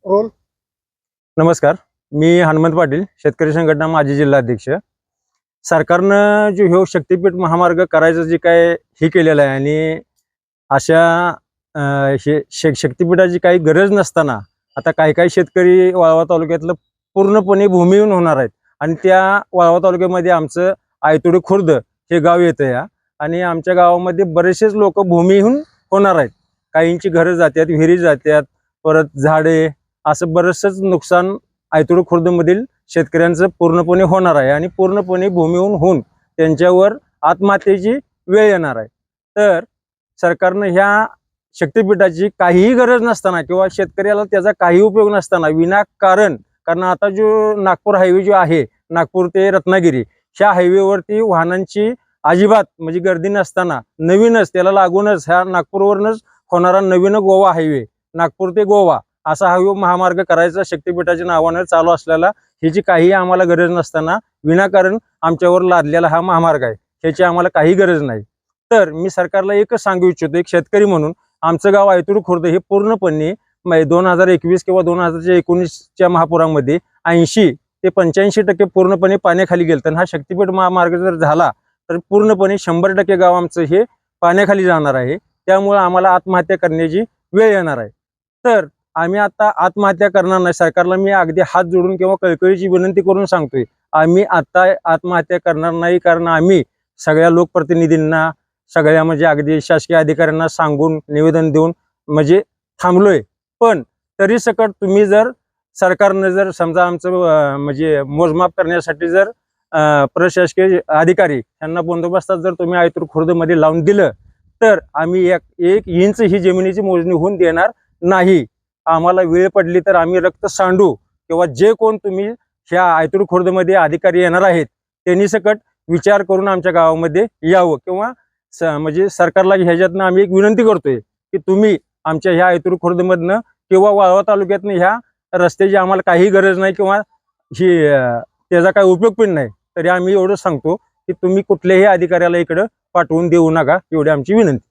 Role. नमस्कार. मी हनुमंत पाटील, शेतकरी संघटना माजी जिल्हाध्यक्ष. सरकारनं जो ह्यो शक्तीपीठ महामार्ग करायचं जे काय हे केलेलं आहे आणि अशा हे शक्तीपीठाची काही गरज नसताना आता काही शेतकरी वाळवा तालुक्यातलं पूर्णपणे भूमिहीन होणार आहेत आणि त्या वाळवा तालुक्यामध्ये आमचं आयतोडी खुर्द हे गाव येतं या आणि आमच्या गावामध्ये बरेचसेच लोक भूमिहीन होणार आहेत. काहींची घरं जातात, विहिरी जातात, परत झाडे, असं बरंचसंच नुकसान आयतोडी खुर्दमधील शेतकऱ्यांचं पूर्णपणे होणार आहे आणि पूर्णपणे भूमिहीन होऊन त्यांच्यावर आत्महत्येची वेळ येणार आहे. तर सरकारनं ह्या शक्तीपीठाची काहीही गरज नसताना किंवा शेतकऱ्याला त्याचा काही उपयोग नसताना विनाकारण, कारण आता जो नागपूर हायवे जो आहे, नागपूर ते रत्नागिरी, ह्या हायवेवरती वाहनांची अजिबात म्हणजे गर्दी नसताना नवीनच त्याला लागूनच ह्या नागपूरवरूनच होणारा नवीन गोवा हायवे, नागपूर ते गोवा असा हायवे महामार्ग करायचा शक्तीपीठाच्या नावानं चालू असलेला, ह्याची काही आम्हाला गरज नसताना विनाकारण आमच्यावर लादलेला हा महामार्ग आहे, ह्याची आम्हाला काही गरज नाही. तर मी सरकारला एकच सांगू इच्छितो, एक शेतकरी म्हणून आमचं गाव आयतोडी खुर्द हे पूर्णपणे 2021 किंवा 2019च्या महापुरामध्ये 80 ते 85% पूर्णपणे पाण्याखाली गेलं. तर हा शक्तीपीठ महामार्ग जर झाला तर पूर्णपणे 100% गाव आमचं हे पाण्याखाली जाणार आहे. त्यामुळे आम्हाला आत्महत्या करण्याची वेळ येणार आहे. तर आम्ही आता आत्महत्या करणार नाही. सरकारला मी अगदी हात जोडून किंवा कळकळीची विनंती करून सांगतोय, आम्ही आता आत्महत्या करणार नाही. कारण आम्ही सगळ्या लोकप्रतिनिधींना, सगळ्या म्हणजे अगदी शासकीय अधिकाऱ्यांना सांगून निवेदन देऊन म्हणजे थांबलोय. पण तरी सकट तुम्ही जर सरकारनं जर समजा आमचं म्हणजे मोजमाप करण्यासाठी जर प्रशासकीय अधिकारी यांना बंदोबस्तात जर तुम्ही आयतोड खुर्दमध्ये लावून दिलं तर आम्ही एक इंच ही जमिनीची मोजणी होऊन देणार नाही. आम्हाला वेळ पडली तर आम्ही रक्त सांडू किंवा जे कोण तुम्ही ह्या आयतोड खुर्दमध्ये अधिकारी येणार आहेत त्यांनी सकट विचार करून आमच्या गावामध्ये यावं किंवा म्हणजे सरकारला ह्याच्यातनं आम्ही एक विनंती करतोय की तुम्ही आमच्या ह्या आयतोड खुर्दमधनं किंवा वाळवा तालुक्यातनं ह्या रस्त्याची आम्हाला काही गरज नाही किंवा ही त्याचा काही उपयोग पण नाही. तरी आम्ही एवढं सांगतो की तुम्ही कुठल्याही अधिकाऱ्याला इकडं पाठवून देऊ नका, एवढी आमची विनंती.